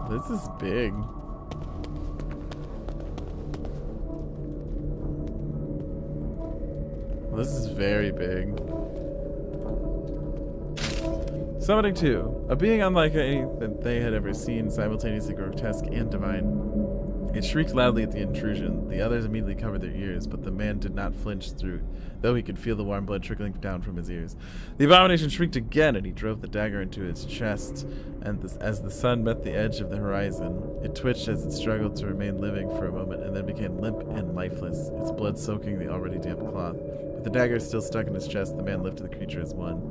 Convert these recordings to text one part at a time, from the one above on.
This is big. This is very big. Summoning 2. A being unlike any that they had ever seen, simultaneously grotesque and divine. It shrieked loudly at the intrusion. The others immediately covered their ears, but the man did not flinch through, though he could feel the warm blood trickling down from his ears. The abomination shrieked again, and he drove the dagger into its chest, and as the sun met the edge of the horizon, it twitched as it struggled to remain living for a moment, and then became limp and lifeless, its blood soaking the already damp cloth. With the dagger still stuck in his chest, the man lifted the creature as one.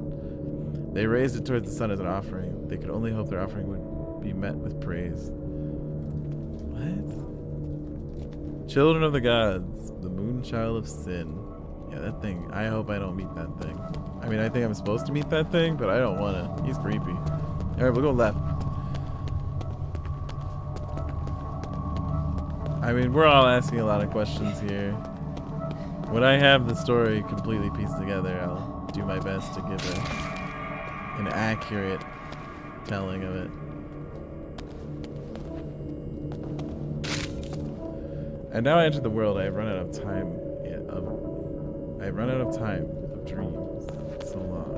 They raised it towards the sun as an offering. They could only hope their offering would be met with praise. What? Children of the gods, the moonchild of sin. Yeah, that thing, I hope I don't meet that thing. I mean, I think I'm supposed to meet that thing, but I don't want to. He's creepy. Alright, we'll go left. I mean, we're all asking a lot of questions here. When I have the story completely pieced together, I'll do my best to give an accurate telling of it. And now I enter the world. I have run out of time. I have run out of time of dreams. So long.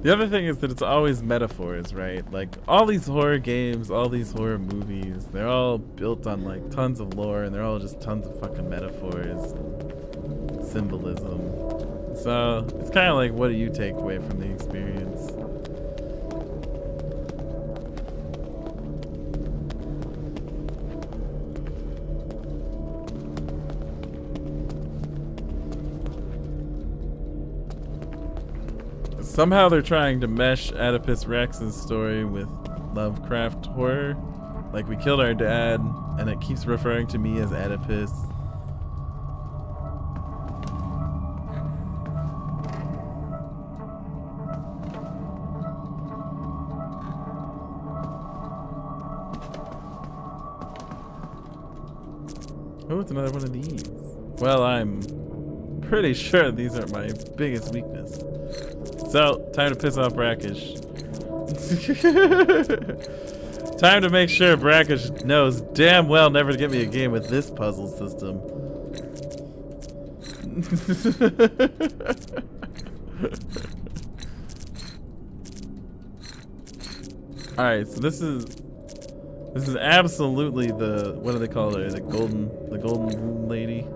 The other thing is that it's always metaphors, right? Like all these horror games, all these horror movies, they're all built on like tons of lore, and they're all just tons of fucking metaphors, and symbolism. So it's kind of like, what do you take away from the experience? Somehow they're trying to mesh Oedipus Rex's story with Lovecraft horror. Like, we killed our dad, and it keeps referring to me as Oedipus. Oh, it's another one of these. Well, I'm pretty sure these are my biggest weakness. So, time to piss off Brackish. Time to make sure Brackish knows damn well never to get me a game with this puzzle system. Alright, so this is absolutely the, what do they call her? The golden womb lady.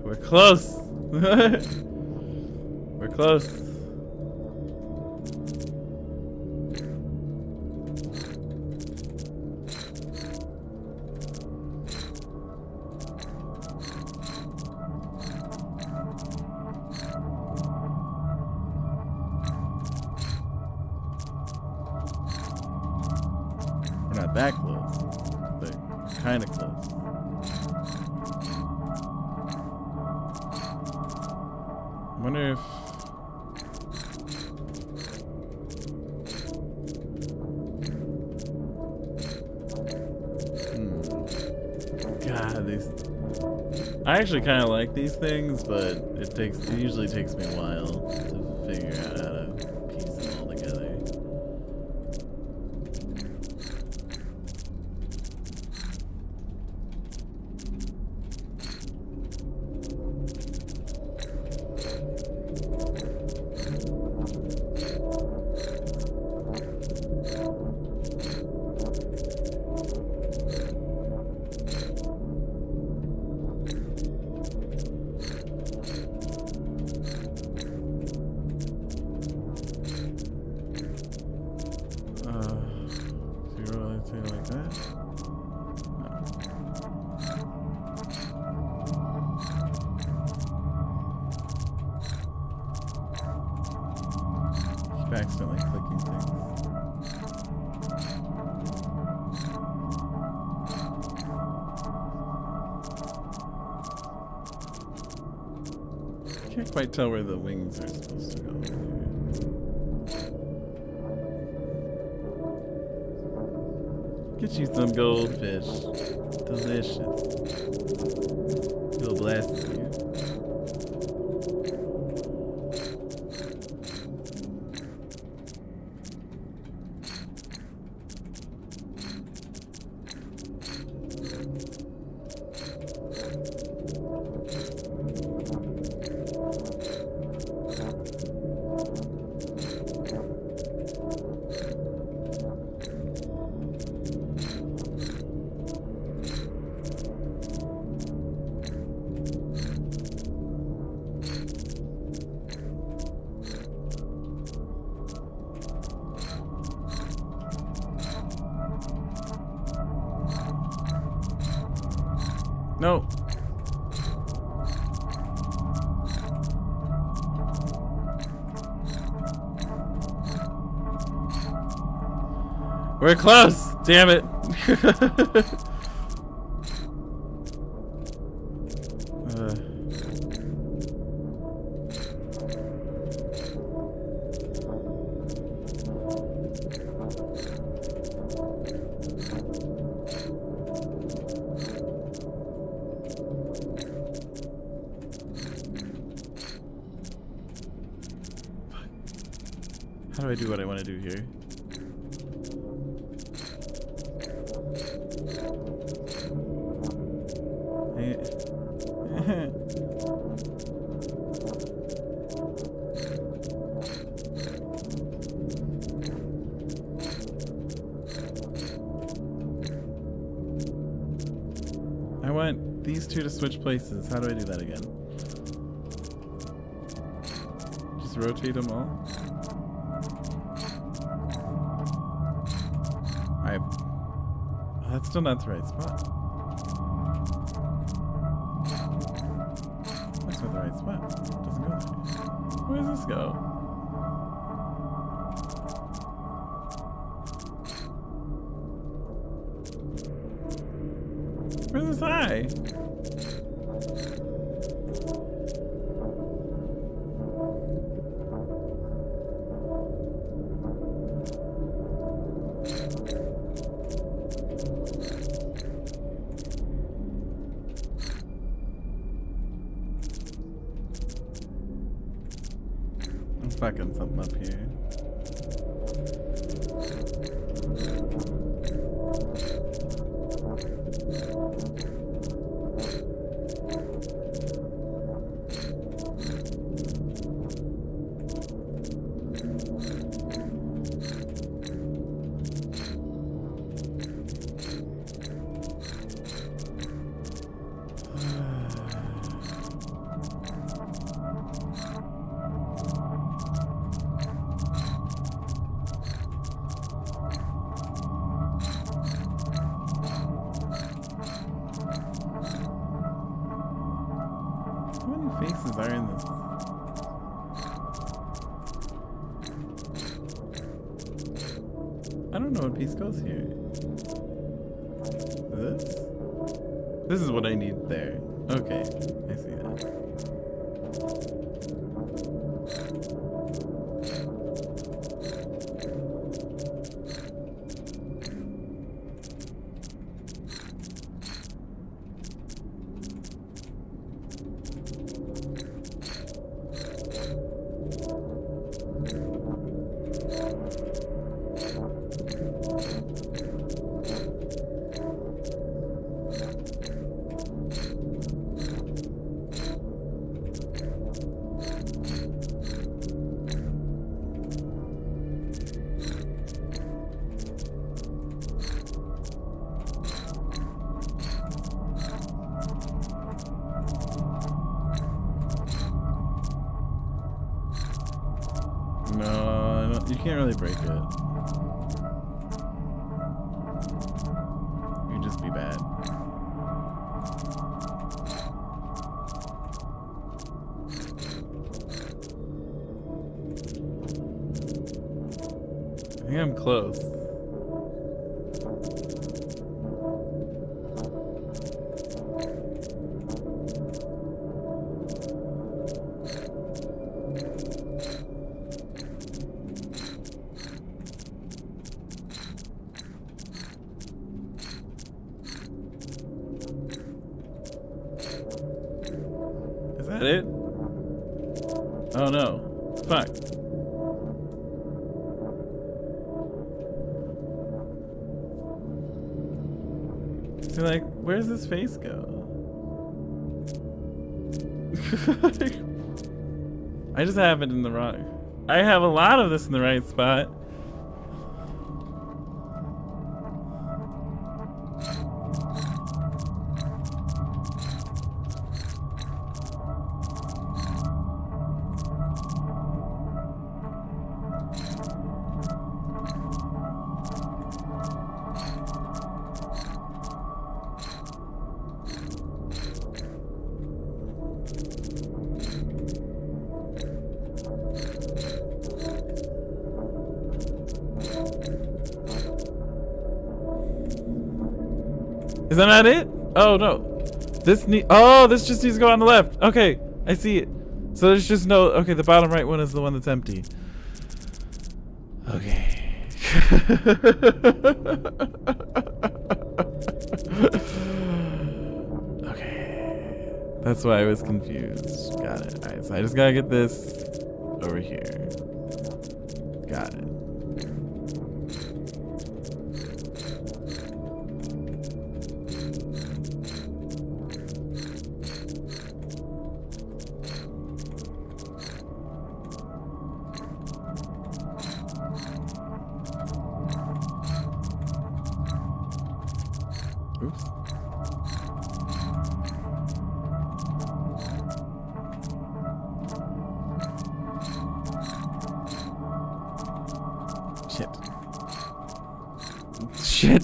We're close. We're close. We're not that close. They're kind of close. I wonder if... God, These. I actually kind of like these things, but it usually takes me a while to figure out how to piece them all together. Like that? Keep accidentally clicking things. Can't quite tell where the wings are supposed to go. Get you some goldfish. Delicious. Feel blessed you. No. We're close. Damn it. How do I do what I want to do here? I want these two to switch places. How do I do that again? Just rotate them all? Oh, that's still not the right spot. That's not the right spot. It doesn't go there. Where does this go? Where's this eye? I'm fucking something up here. How many faces are in this? I don't know what piece goes here. This? This is what I need there. Okay, I see that. You can't really break it. You just be bad. I think I'm close. Is that it? Oh no. Fuck. So like, where's this face go? I just have it in the wrong. I have a lot of this in the right spot. Is that not it? Oh no. This just needs to go on the left. Okay, I see it. So there's just no, okay, the bottom right one is the one that's empty. Okay. Okay. That's why I was confused. Got it. Alright, so I just gotta get this over here. Got it. Oops. Shit. Shit.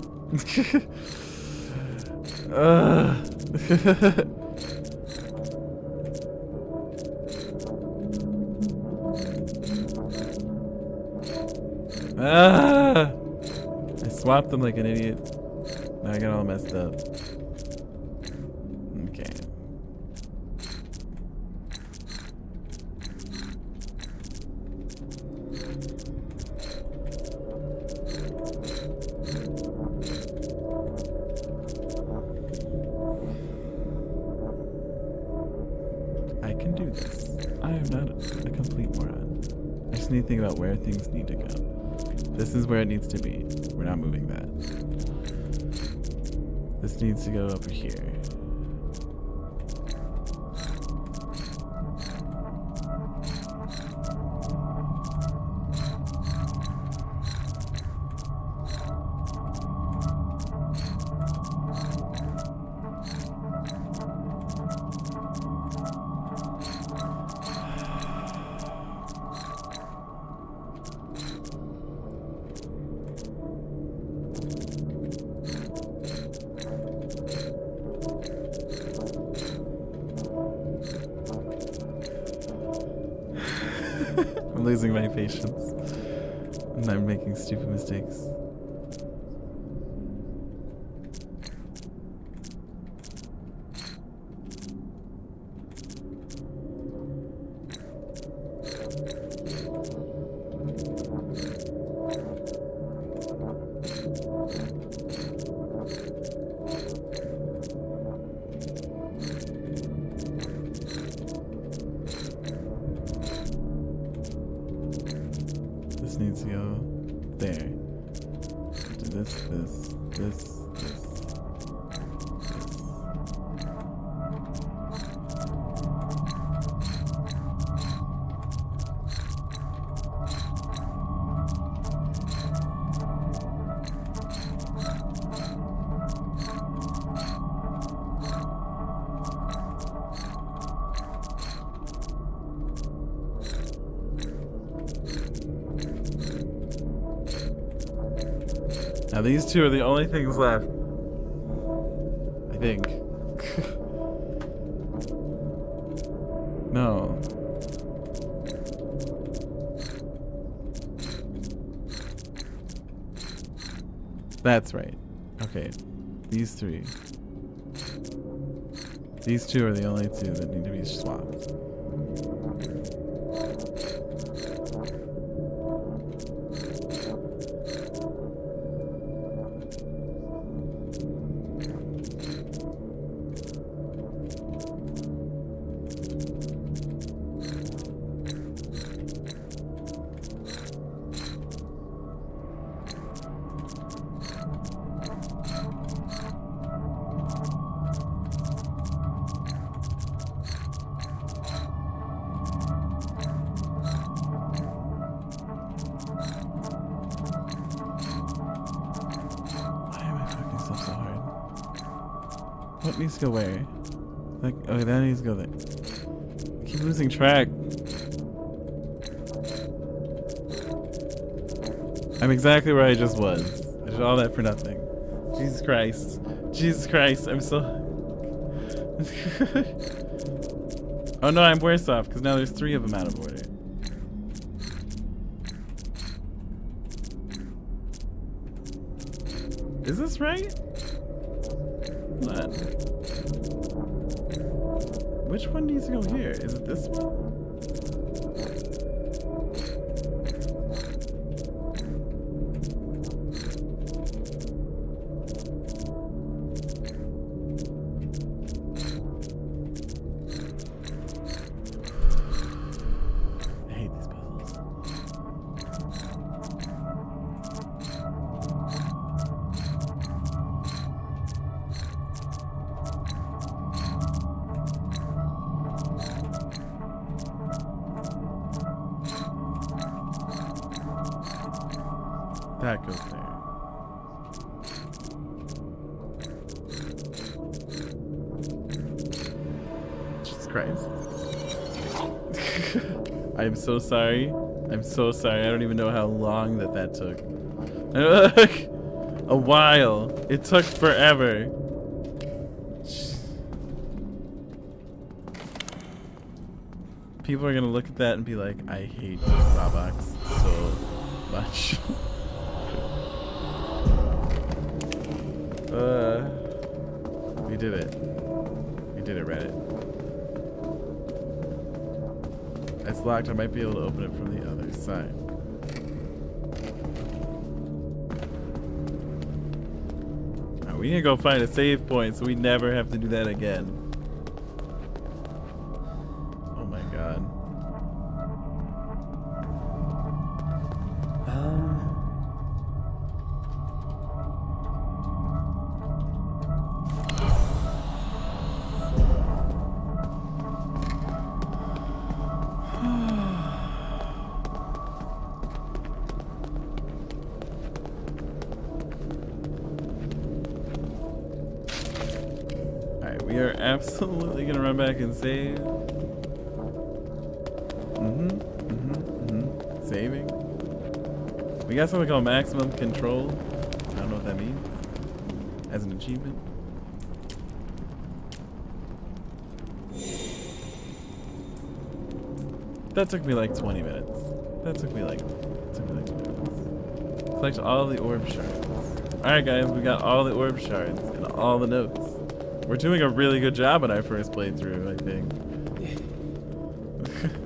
I swapped them like an idiot. Now I got all messed up. Okay. I can do this. I am not a complete moron. I just need to think about where things need to go. This is where it needs to be. We're not moving that. This needs to go over here. I'm losing my patience. And I'm making stupid mistakes. This needs to go there. Do this, this, this. Now these two are the only things left. I think. No. That's right. Okay. These three. These two are the only two that need to be swapped. What needs to go where? Like, okay, that needs to go there. I keep losing track. I'm exactly where I just was. I did all that for nothing. Jesus Christ. Jesus Christ, I'm so... Oh no, I'm worse off, because now there's 3 of them out of order. Is this right? Hold on. Which one needs to go here? Is it this one? I hate these puzzles. That goes there. Jesus Christ. I am so sorry. I'm so sorry. I don't even know how long that took. A while. It took forever. People are gonna look at that and be like, I hate RawVox so much. We did it. We did it, Reddit. It's locked. I might be able to open it from the other side. Alright, we need to go find a save point so we never have to do that again. Oh my god. We are absolutely gonna run back and save. Saving. We got something called maximum control. I don't know what that means. As an achievement. That took me like 20 minutes. That took me like 20 minutes. Collect all the orb shards. Alright guys, we got all the orb shards and all the notes. We're doing a really good job on our first playthrough, I think.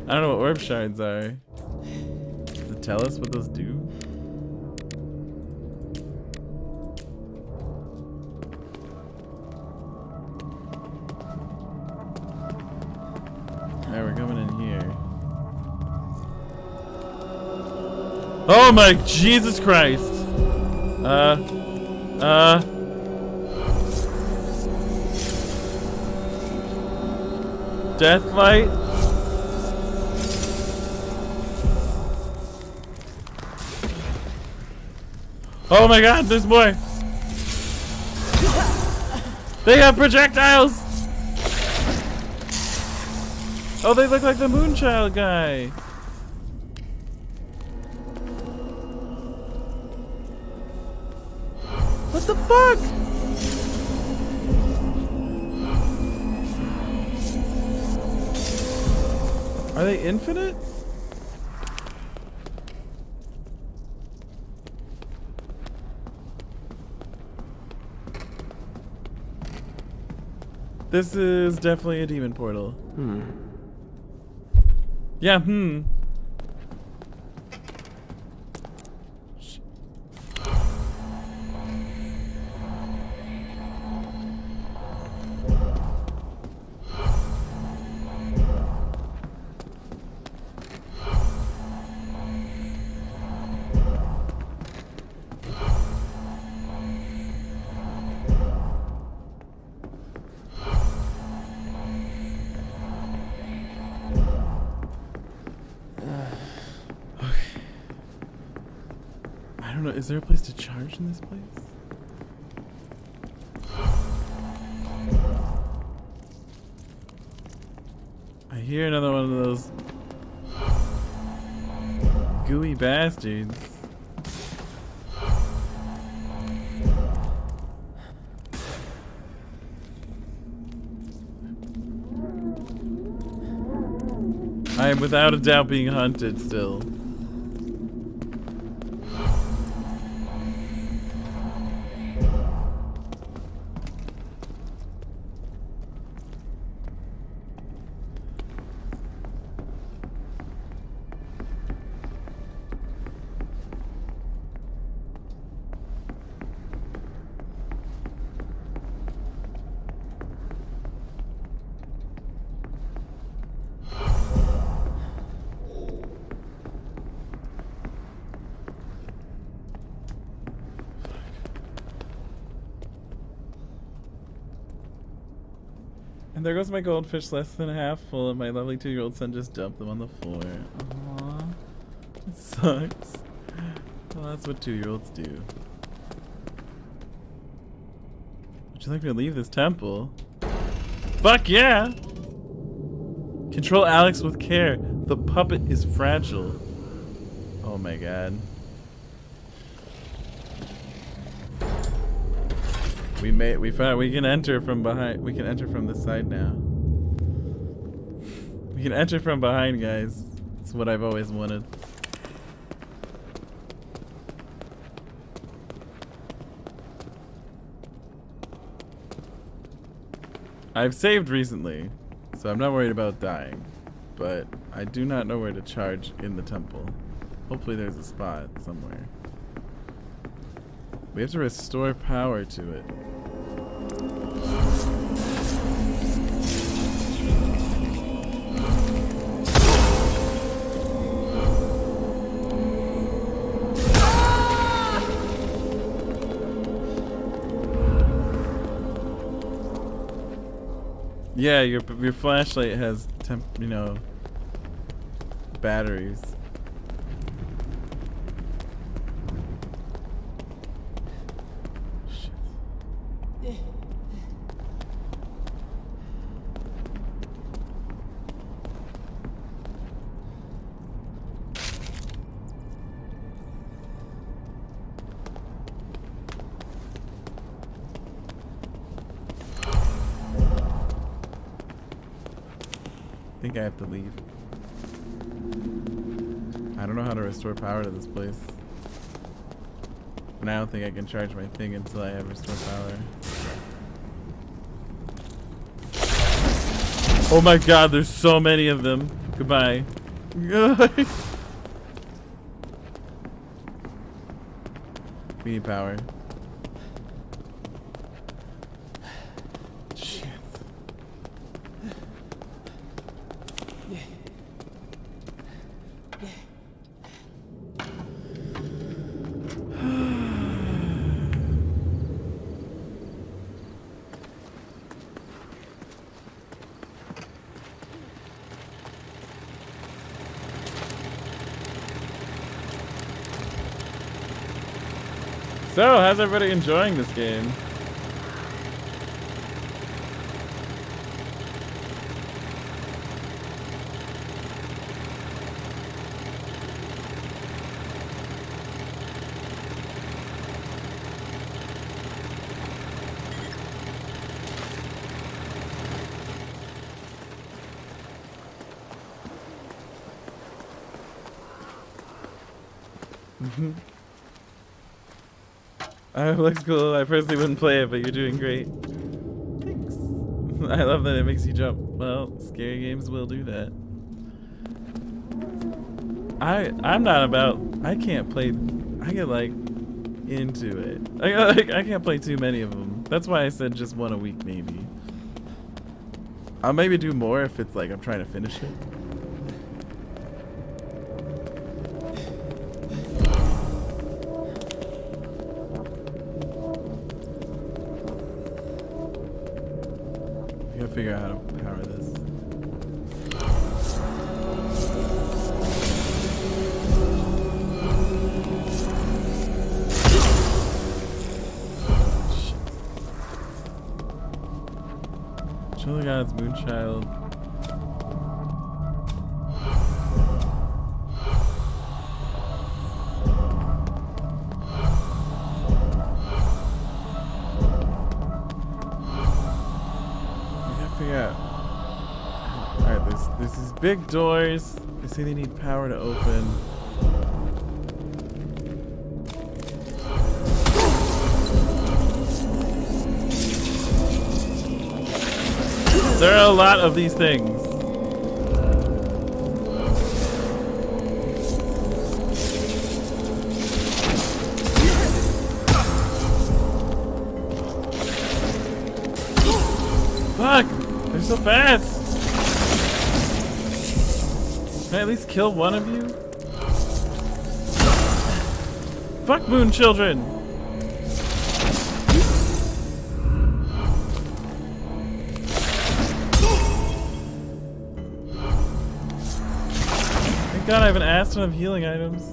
I don't know what orb shards are. Does it tell us what those do? Alright, we're coming in here. Oh my Jesus Christ! Deathlight? Oh my god, there's more! They have projectiles! Oh, they look like the Moonchild guy! What the fuck? Are they infinite? This is definitely a demon portal. Yeah, I don't know, is there a place to charge in this place? I hear another one of those gooey bastards. I am without a doubt being hunted still. And there goes my goldfish less than half full, and my lovely 2-year-old son just dumped them on the floor. Aww. It sucks. Well, that's what 2-year-olds do. Would you like me to leave this temple? Fuck yeah! Control Alex with care. The puppet is fragile. Oh my god. We found we can enter from behind. We can enter from this side now. We can enter from behind, guys. It's what I've always wanted. I've saved recently, so I'm not worried about dying. But I do not know where to charge in the temple. Hopefully there's a spot somewhere. We have to restore power to it. Yeah, your flashlight has batteries. Shit. I think I have to leave. I don't know how to restore power to this place. And I don't think I can charge my thing until I have restored power. Oh my god, there's so many of them. Goodbye. We need power. Shit. So, how's everybody enjoying this game? It looks cool. I personally wouldn't play it, but you're doing great. Thanks. I love that it makes you jump. Well, scary games will do that. I'm not about. I can't play. I get like into it. I can't play too many of them. That's why I said just one a week maybe. I'll maybe do more if it's like I'm trying to finish it. I gotta figure out how to power this. Chilling God's Moonchild. Alright, there's these big doors. They say they need power to open. There are a lot of these things. Fuck! They're so fast! Can I at least kill one of you? Fuck moon children! Thank God I have an ass ton of healing items.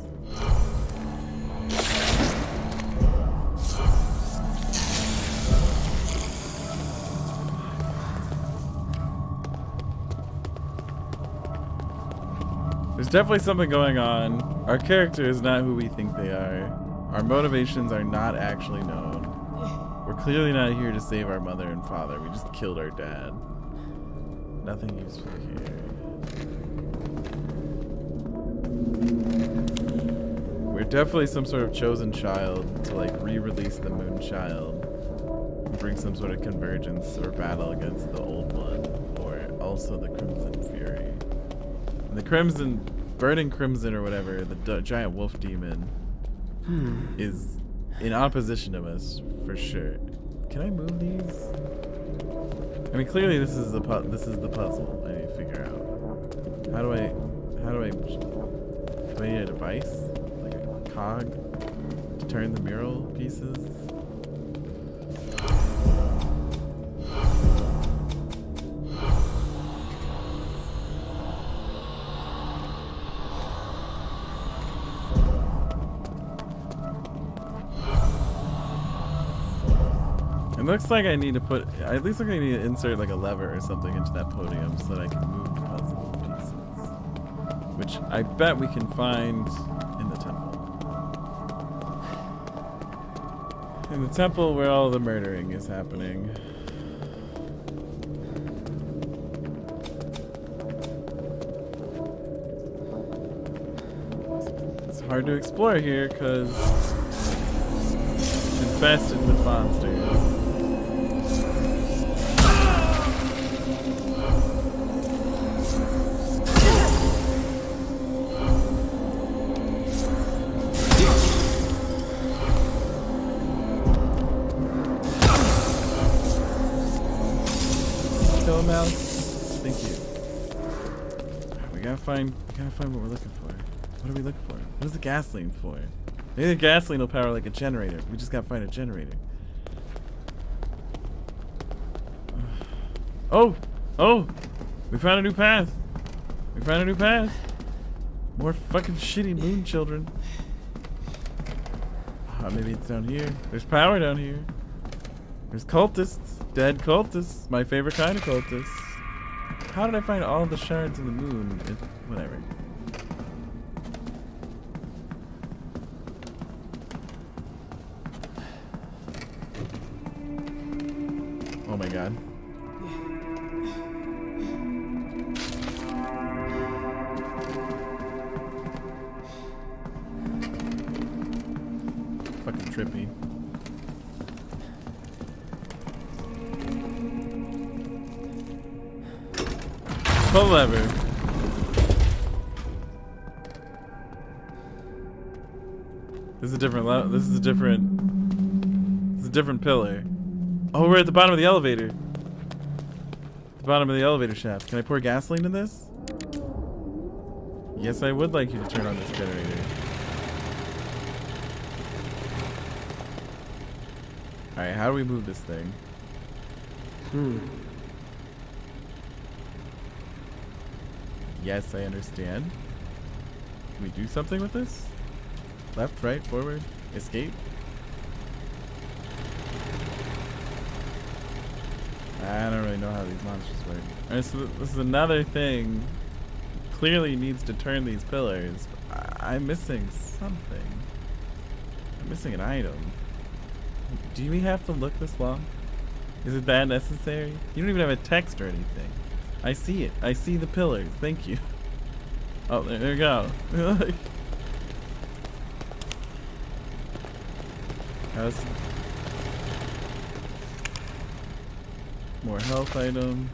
There's definitely something going on. Our character is not who we think they are. Our motivations are not actually known. We're clearly not here to save our mother and father. We just killed our dad. Nothing useful here. We're definitely some sort of chosen child to like re-release the moon child and bring some sort of convergence or battle against the old one, or also the Crimson Fury. And the Crimson, Burning Crimson or whatever, the giant wolf demon is in opposition to us for sure. Can I move these? I mean, clearly this is the puzzle I need to figure out. How do I need a device? Like a cog to turn the mural pieces? It looks like I need to put, at least I need to insert like a lever or something into that podium so that I can move the puzzle pieces. Which I bet we can find in the temple. In the temple where all the murdering is happening. It's hard to explore here because it's infested with monsters. Mouse. Thank you. We gotta find what we're looking for. What are we looking for? What is the gasoline for? Maybe the gasoline will power like a generator. We just gotta find a generator. Oh! Oh! We found a new path. We found a new path. More fucking shitty moon children. Maybe it's down here. There's power down here. There's cultists. Dead cultists. My favorite kind of cultists. How did I find all the shards of the moon? Whatever. Oh my god. trippy. Pull lever. This is a different this is a different pillar. Oh, we're at the bottom of the elevator. The bottom of the elevator shaft. Can I pour gasoline in this? Yes, I would like you to turn on this generator. Alright, how do we move this thing? Yes, I understand. Can we do something with this? Left, right, forward, escape? I don't really know how these monsters work. Alright, so this is another thing. Clearly needs to turn these pillars. I'm missing something. I'm missing an item. Do we have to look this long? Is it that necessary? You don't even have a text or anything. I see it. I see the pillars. Thank you. Oh, there we go. How's more health item.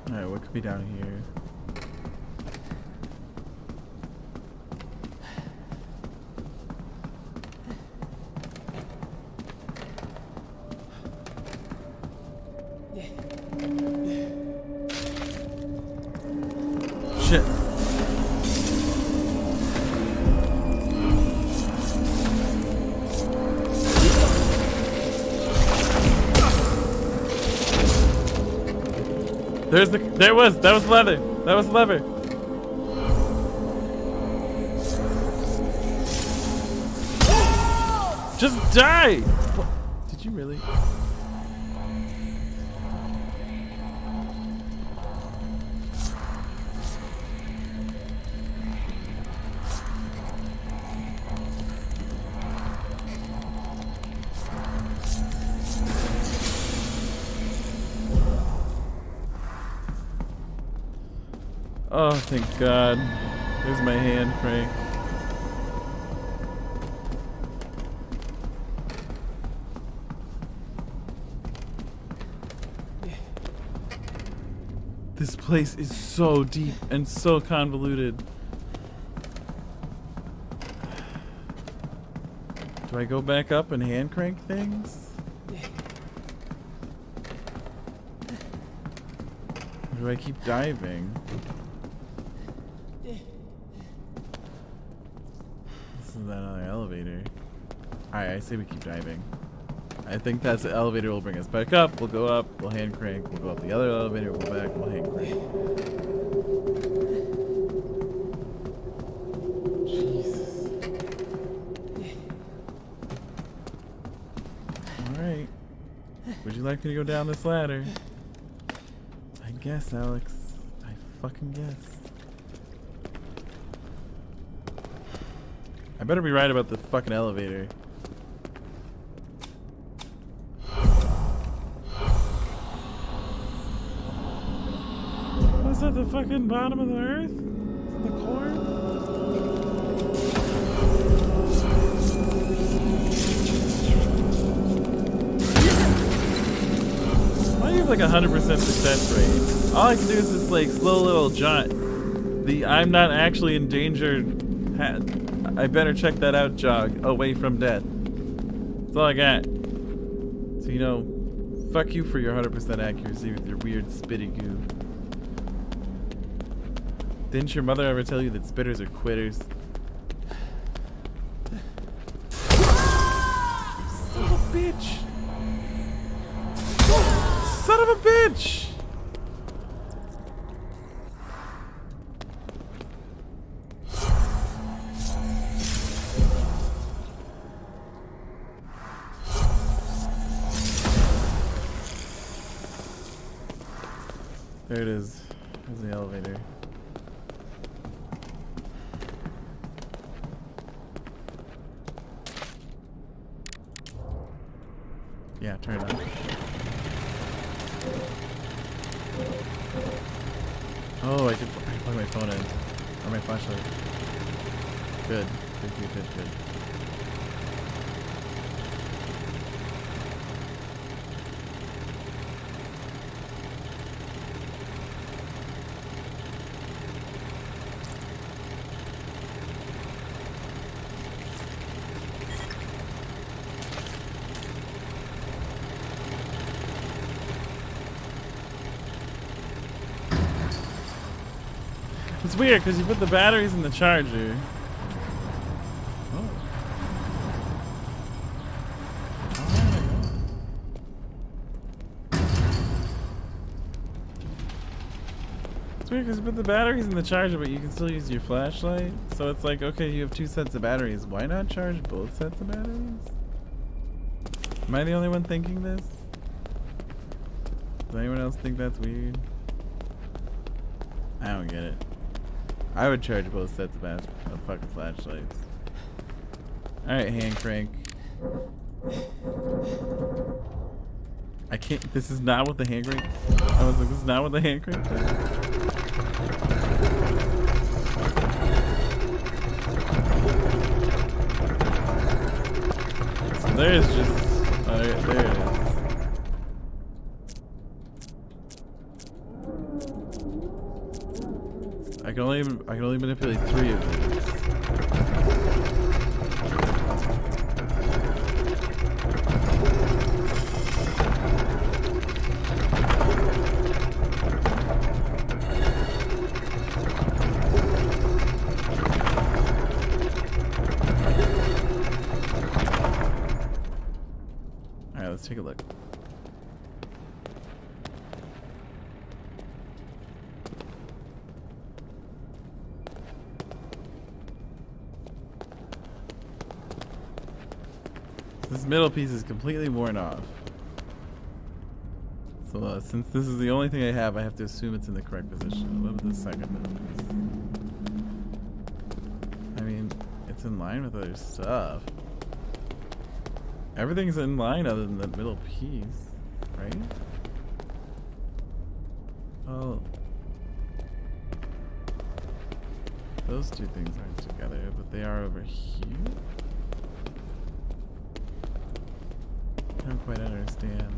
Alright, what could be down here? Shit. That was leather. That was leather. Just die. What? Did you really? Oh, thank God. There's my hand crank. This place is so deep and so convoluted. Do I go back up and hand crank things? Or do I keep diving? This is another elevator. Alright, I say we keep diving. I think that's the elevator will bring us back up. We'll go up, we'll hand crank, we'll go up the other elevator, we'll go back, we'll hand crank. Jesus. Alright. Would you like me to go down this ladder? I guess, Alex. I fucking guess. I better be right about the fucking elevator. Was that the fucking bottom of the earth? Is that the core? Why do you have like 100% success rate? All I can do is this like slow little jaunt. The I'm not actually endangered. I better check that out jog away from death. That's all I got. So you know, fuck you for your 100% accuracy with your weird spitty goo. Didn't your mother ever tell you that spitters are quitters? Son of a bitch! Son of a bitch! There it is. Where's the elevator? Yeah, turn it on. Oh, I can plug my phone in. Or my flashlight. Good. Good. It's weird because you put the batteries in the charger. Oh. It's weird because you put the batteries in the charger, but you can still use your flashlight. So it's like, okay, you have 2 sets of batteries. Why not charge both sets of batteries? Am I the only one thinking this? Does anyone else think that's weird? I don't get it. I would charge both sets of fucking flashlights. Alright, hand crank. I can't. This is not what the hand crank. I was like, this is not what the hand crank does. So there's just. Alright, there it is. I can only manipulate 3 of these. All right, let's take a look. This middle piece is completely worn off. So since this is the only thing I have to assume it's in the correct position. What about the second middle piece? I mean, it's in line with other stuff. Everything's in line other than the middle piece, right? Oh. Those 2 things aren't together, but they are over here? I don't quite understand.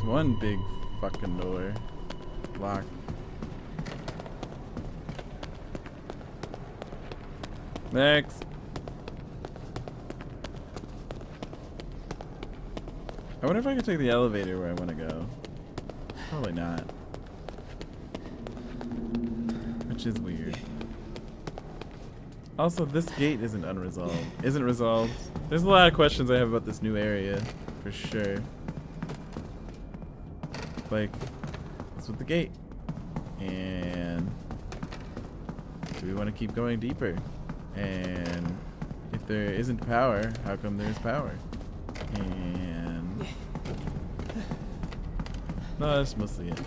One big fucking door. Lock. Next. I wonder if I can take the elevator where I want to go. Probably not. Which is weird. Also, this gate isn't resolved. There's a lot of questions I have about this new area, for sure. Like, what's with the gate? And do we want to keep going deeper? And if there isn't power, how come there's power? And no, that's mostly it.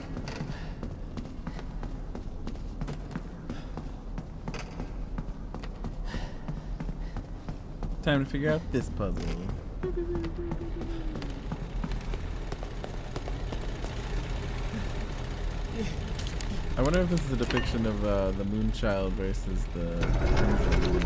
Time to figure out this puzzle. I wonder if this is a depiction of the Moonchild versus the Moon.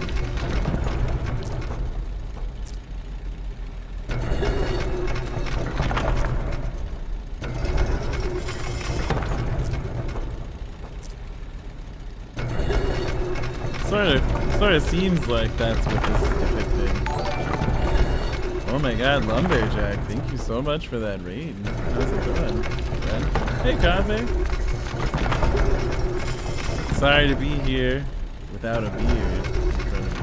Sort of seems like that's what this is depicting. Oh my god, Lumberjack, thank you so much for that raid. How's it going, friend? Hey, Kaze. Sorry to be here without a beard in front of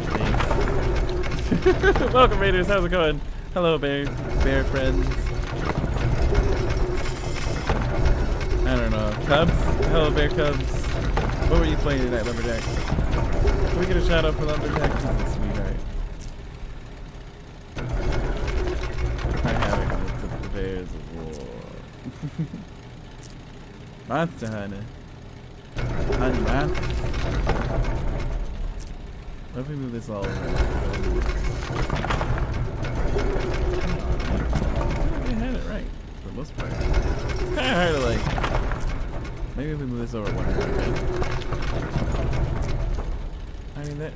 your face. Welcome, Raiders. How's it going? Hello, bear friends. I don't know. Cubs? Hello, bear cubs. What were you playing tonight, Lumberjack? Can we get a shout out for Lumberjack? He's a sweetheart. I haven't looked at the Bears of War. Monster Hunter. Honey Monster. Let me move this all over. I had it right for the most part. It's kind of hard to like. Maybe if we move this over one more bit. I mean that.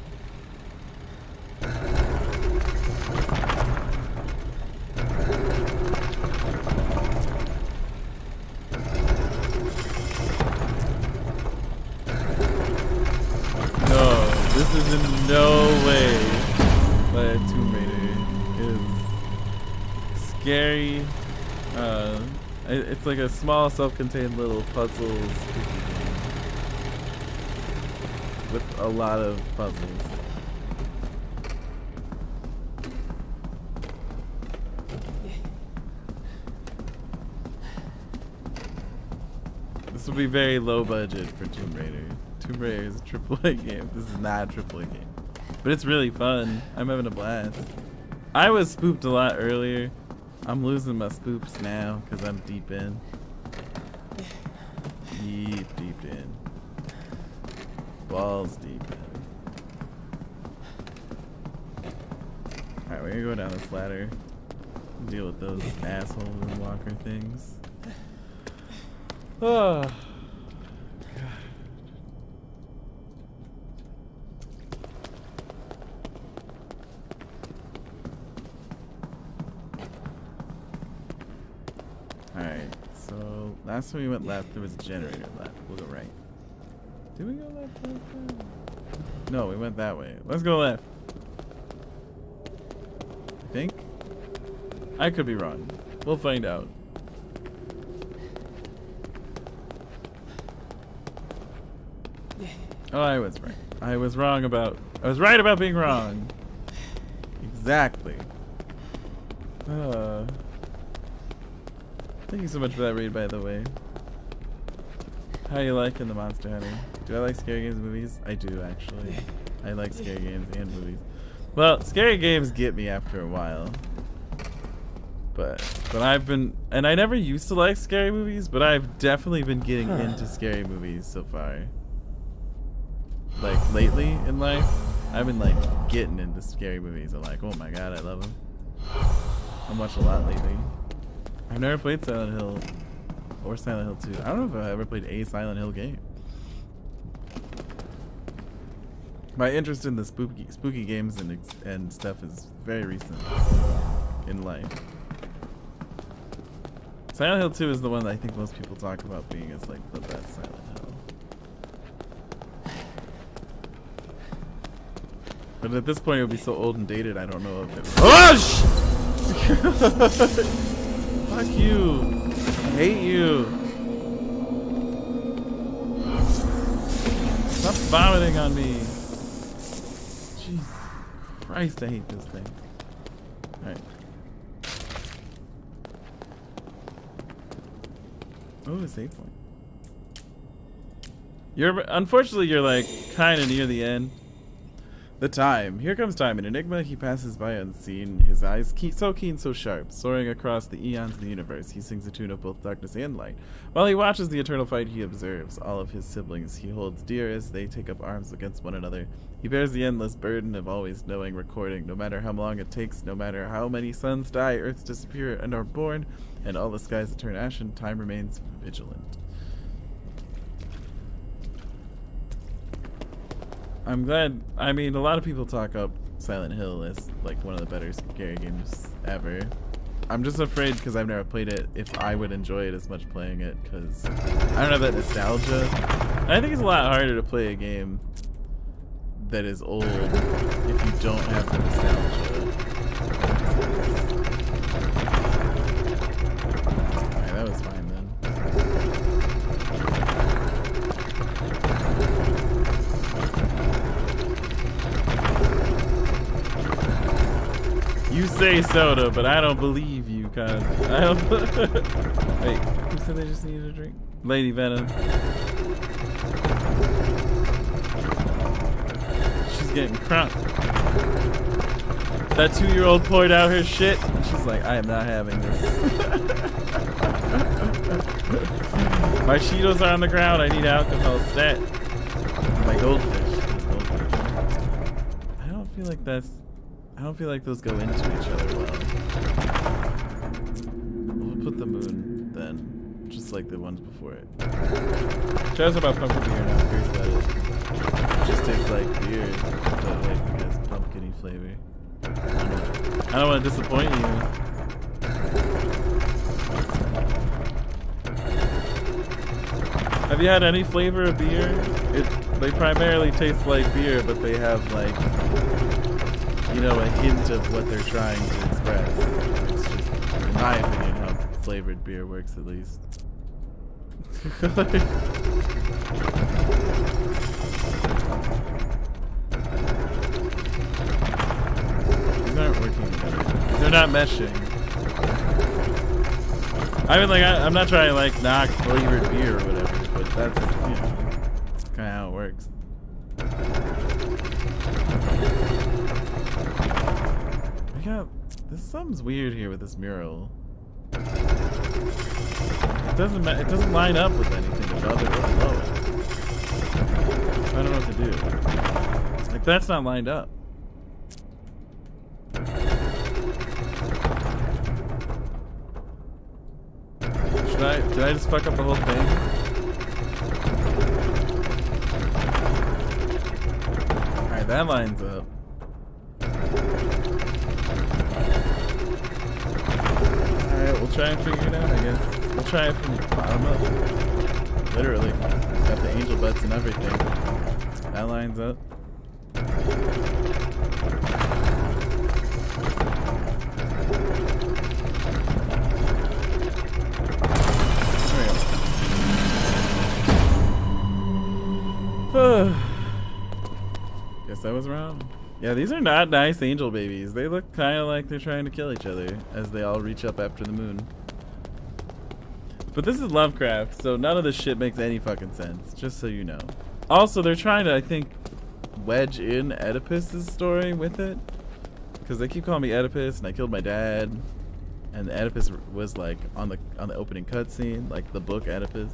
No, this is in no way like a Tomb Raider. It is scary. It's like a small, self-contained little puzzles with a lot of puzzles. This would be very low budget for Tomb Raider. Tomb Raider is a AAA game. This is not a AAA game, but it's really fun. I'm having a blast. I was spooked a lot earlier. I'm losing my spoops now because I'm deep in. Deep in. Balls deep in. Alright, we're gonna go down this ladder. Deal with those asshole walker things. Oh. Alright, so last time we went left, there was a generator left. We'll go right. Did we go left last time? No, we went that way. Let's go left. I think? I could be wrong. We'll find out. Oh, I was right. I was right about being wrong. Exactly. Thank you so much for that raid, by the way. How you liking the Monster Hunter? Do I like scary games and movies? I do, actually. I like scary games and movies. Well, scary games get me after a while. But I've been, and I never used to like scary movies, but I've definitely been getting into scary movies so far. Like lately in life, I've been like getting into scary movies. I'm like, oh my god, I love them. I've watched a lot lately. I've never played Silent Hill or Silent Hill 2. I don't know if I've ever played a Silent Hill game. My interest in the spooky games and stuff is very recent in life. Silent Hill 2 is the one that I think most people talk about being as like the best Silent Hill. But at this point it would be so old and dated, I don't know if it was. Fuck you. I hate you. Stop vomiting on me. Jesus Christ, I hate this thing. Alright. Oh, a save point. Unfortunately, you're like kind of near the end. The time. Here comes time. An enigma he passes by unseen. His eyes so keen, so sharp. Soaring across the eons of the universe, he sings a tune of both darkness and light. While he watches the eternal fight, he observes all of his siblings he holds dear as they take up arms against one another. He bears the endless burden of always knowing, recording, no matter how long it takes, no matter how many suns die, earths disappear and are born, and all the skies turn ashen, time remains vigilant. I'm glad. I mean, a lot of people talk up Silent Hill as like one of the better scary games ever. I'm just afraid because I've never played it if I would enjoy it as much playing it because I don't have that nostalgia. I think it's a lot harder to play a game that is old if you don't have the nostalgia. Alright, that was fine then. You say soda, but I don't believe you, cuz. I don't. Wait, who said they just needed a drink? Lady Venom. She's getting crunk. That 2-year-old poured out her shit. She's like, I am not having this. My Cheetos are on the ground. I need alcohol stat. My goldfish. I don't feel like that's. I don't feel like those go into each other well. We'll put the moon then, just like the ones before it. Shout out about pumpkin beer now. Curious about it. It just tastes like beer, but like it has pumpkin-y flavor. I don't want to disappoint you. Have you had any flavor of beer? They primarily taste like beer, but they have like, you know, a hint of what they're trying to express. It's just, in my opinion, how flavored beer works, at least. These aren't working together. They're not meshing. I mean, like, I'm not trying to, like, knock flavored beer or whatever, but that's, you know, that's kind of how it works. Something's weird here with this mural. It doesn't line up with anything above it or below it. So I don't know what to do. Like, that's not lined up. Did I just fuck up the whole thing? Alright, that lines up. We'll try and figure it out, I guess. We'll try it from the bottom up. Literally. Got the angel butts and everything. That lines up. There we go. Guess I was wrong. Yeah, these are not nice angel babies. They look kind of like they're trying to kill each other as they all reach up after the moon. But this is Lovecraft, so none of this shit makes any fucking sense, just so you know. Also, they're trying to, I think, wedge in Oedipus's story with it. Because they keep calling me Oedipus, and I killed my dad. And Oedipus was, like, on the opening cutscene, like the book Oedipus.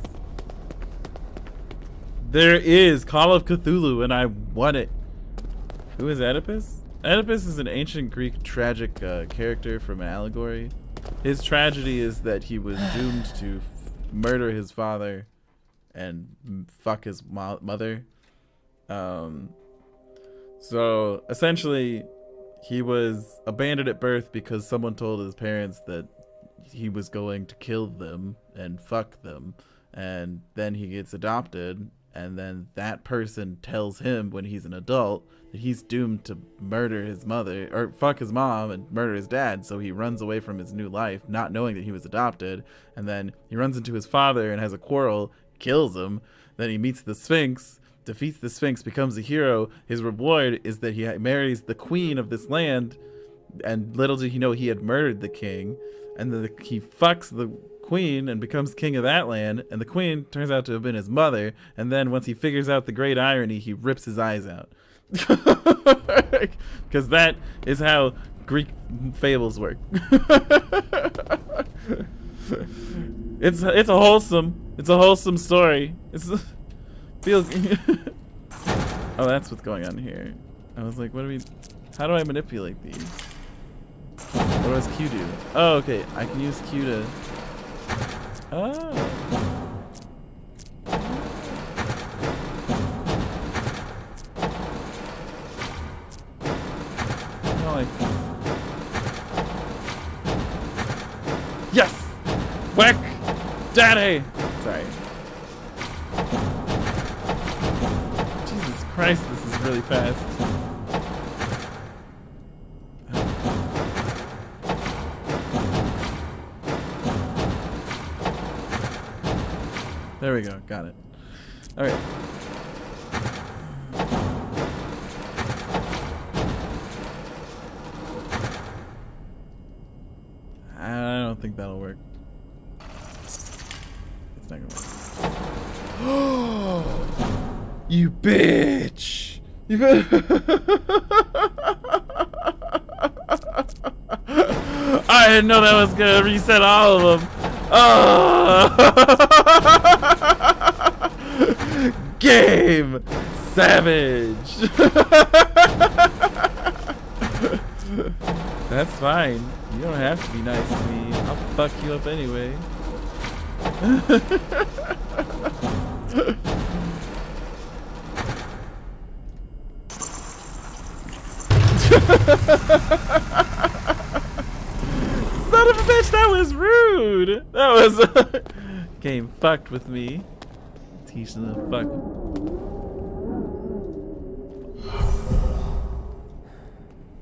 There is Call of Cthulhu, and I won it. Who is Oedipus? Oedipus is an ancient Greek tragic character from an allegory. His tragedy is that he was doomed to murder his father and fuck his mother. So essentially, he was abandoned at birth because someone told his parents that he was going to kill them and fuck them. And then he gets adopted, and then that person tells him when he's an adult that he's doomed to murder his mother or fuck his mom and murder his dad. So he runs away from his new life, not knowing that he was adopted. And then he runs into his father and has a quarrel, kills him. Then he meets the Sphinx, defeats the Sphinx, becomes a hero. His reward is that he marries the queen of this land. And little did he know he had murdered the king. And then he fucks the queen and becomes king of that land. And the queen turns out to have been his mother. And then once he figures out the great irony, he rips his eyes out. Because that is how Greek fables work. It's a wholesome story. Oh, that's what's going on here. I was like, how do I manipulate these? What does Q do? Oh, okay, I can use Q to, oh. Yes! Whack! Daddy! Sorry. Jesus Christ, this is really fast. There we go, got it. Alright. think that'll work. It's not gonna work. You bitch! You I didn't know that was gonna reset all of them. Oh! Game savage. That's fine. You don't have to be nice to me. I'll fuck you up anyway. Son of a bitch, that was rude. That was game fucked with me. Teaching the fuck.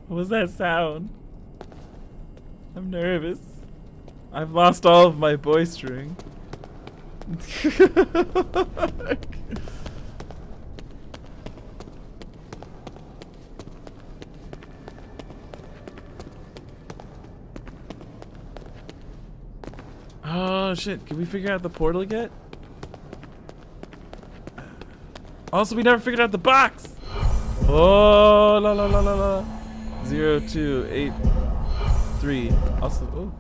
What was that sound? I'm nervous. I've lost all of my boy string. Oh shit, can we figure out the portal yet? Also, we never figured out the box! Oh, la la la la la. 0283. Also, oh.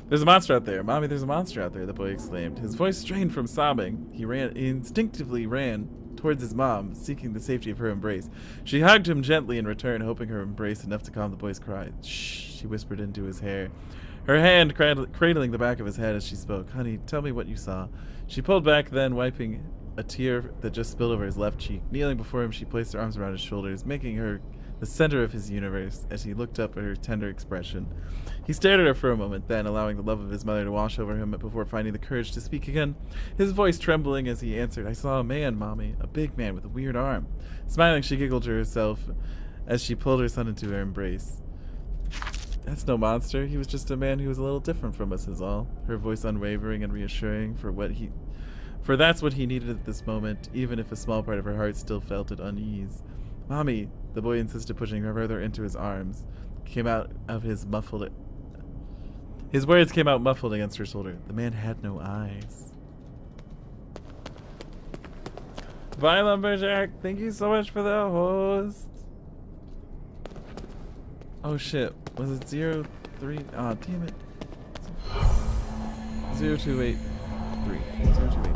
There's a monster out there. Mommy, there's a monster out there, the boy exclaimed. His voice strained from sobbing. He instinctively ran towards his mom, seeking the safety of her embrace. She hugged him gently in return, hoping her embrace enough to calm the boy's cries. Shh, she whispered into his hair, her hand cradling the back of his head as she spoke. Honey, tell me what you saw. She pulled back then, wiping a tear that just spilled over his left cheek. Kneeling before him, she placed her arms around his shoulders, making her the center of his universe as he looked up at her tender expression. He stared at her for a moment, then allowing the love of his mother to wash over him before finding the courage to speak again, his voice trembling as he answered, I saw a man, Mommy, a big man with a weird arm. Smiling, she giggled to herself as she pulled her son into her embrace. That's no monster. He was just a man who was a little different from us is all. Her voice unwavering and reassuring for that's what he needed at this moment, even if a small part of her heart still felt at unease. Mommy, the boy insisted, pushing her further into his arms. His words came out muffled against her shoulder. The man had no eyes. Bye, Lumberjack. Thank you so much for the host. Oh shit. Was it 03? Oh, damn it. 0283. 0283.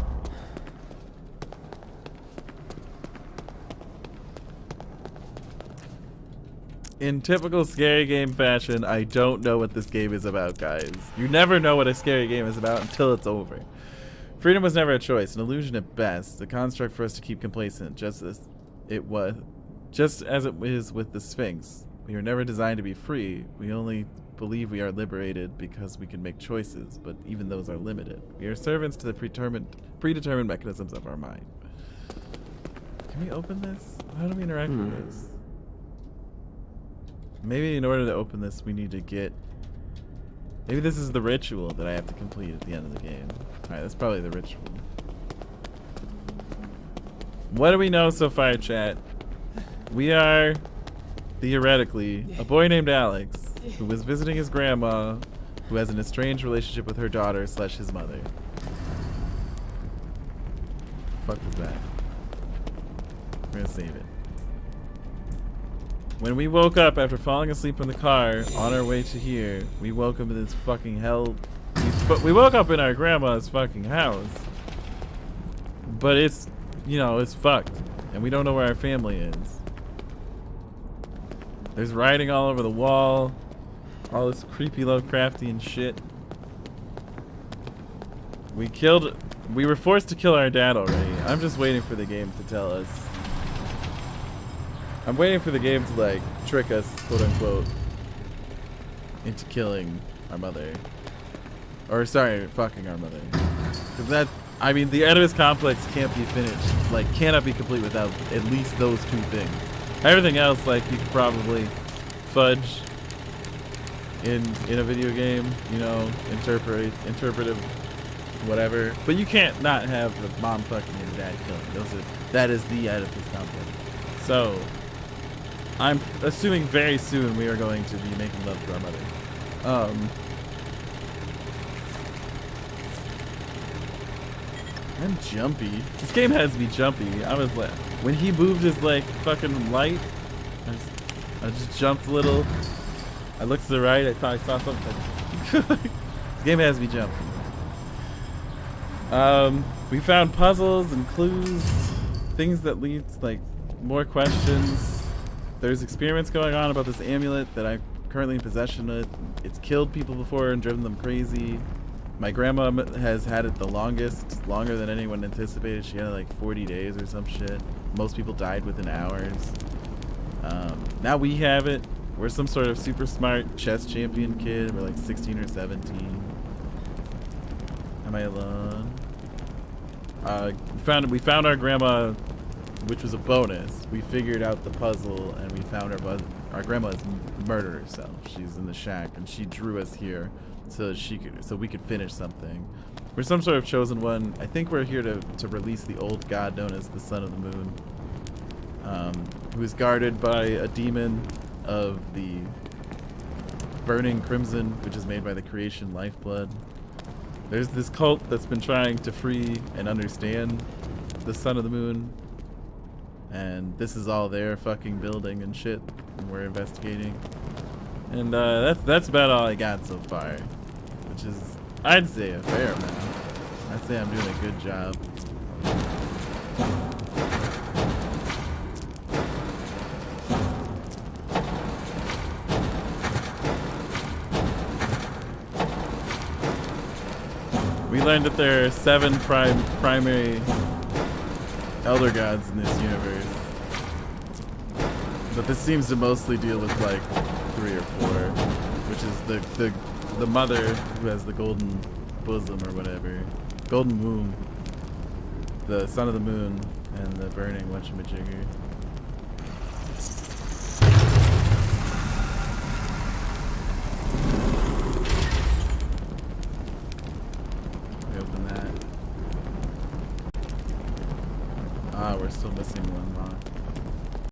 In typical scary game fashion, I don't know what this game is about, guys. You never know what a scary game is about until it's over. Freedom was never a choice, an illusion at best, a construct for us to keep complacent, just as it is with the Sphinx. We are never designed to be free. We only believe we are liberated because we can make choices, but even those are limited. We are servants to the predetermined mechanisms of our mind. Can we open this? How do we interact with this? Maybe in order to open this, we need to get... Maybe this is the ritual that I have to complete at the end of the game. Alright, that's probably the ritual. What do we know so far, chat? We are, theoretically, a boy named Alex, who was visiting his grandma, who has an estranged relationship with her daughter / his mother. Fuck was that? We're gonna save it. When we woke up after falling asleep in the car on our way to here, we woke up in this fucking hell. We woke up in our grandma's fucking house. But it's, you know, it's fucked. And we don't know where our family is. There's writing all over the wall. All this creepy Lovecraftian shit. We were forced to kill our dad already. I'm just waiting for the game to tell us. I'm waiting for the game to, like, trick us, quote unquote, into killing our mother. Or, sorry, fucking our mother. Because that, I mean, the Oedipus complex can't be finished, like, cannot be complete without at least those two things. Everything else, like, you could probably fudge in a video game, you know, interpretive, whatever. But you can't not have the mom fucking and dad killing. That is the Oedipus complex. So, I'm assuming very soon we are going to be making love to our mother. I'm jumpy. This game has me jumpy. I was like, when he moved his like fucking light, I just jumped a little. I looked to the right. I thought I saw something. This game has me jumpy. We found puzzles and clues, things that lead to like more questions. There's experiments going on about this amulet that I'm currently in possession of. It's killed people before and driven them crazy. My grandma has had it the longest, longer than anyone anticipated. She had it like 40 days or some shit. Most people died within hours. Now we have it. We're some sort of super smart chess champion kid. We're like 16 or 17. Am I alone? We found our grandma, which was a bonus. We figured out the puzzle and we found our grandma has murdered herself. She's in the shack and she drew us here so we could finish something. We're some sort of chosen one. I think we're here to release the old god known as the Son of the Moon, who is guarded by a demon of the burning crimson, which is made by the creation lifeblood. There's this cult that's been trying to free and understand the Son of the Moon, and this is all their fucking building and shit, and we're investigating. And that's about all I got so far, which is, I'd say, a fair amount. I'd say I'm doing a good job. We learned that there are 7 primary elder gods in this universe, but this seems to mostly deal with like 3 or 4, which is the mother who has the golden bosom or whatever, golden womb, the Son of the Moon, and the burning whatchamajigger. We open that. Ah, we're still missing one lock.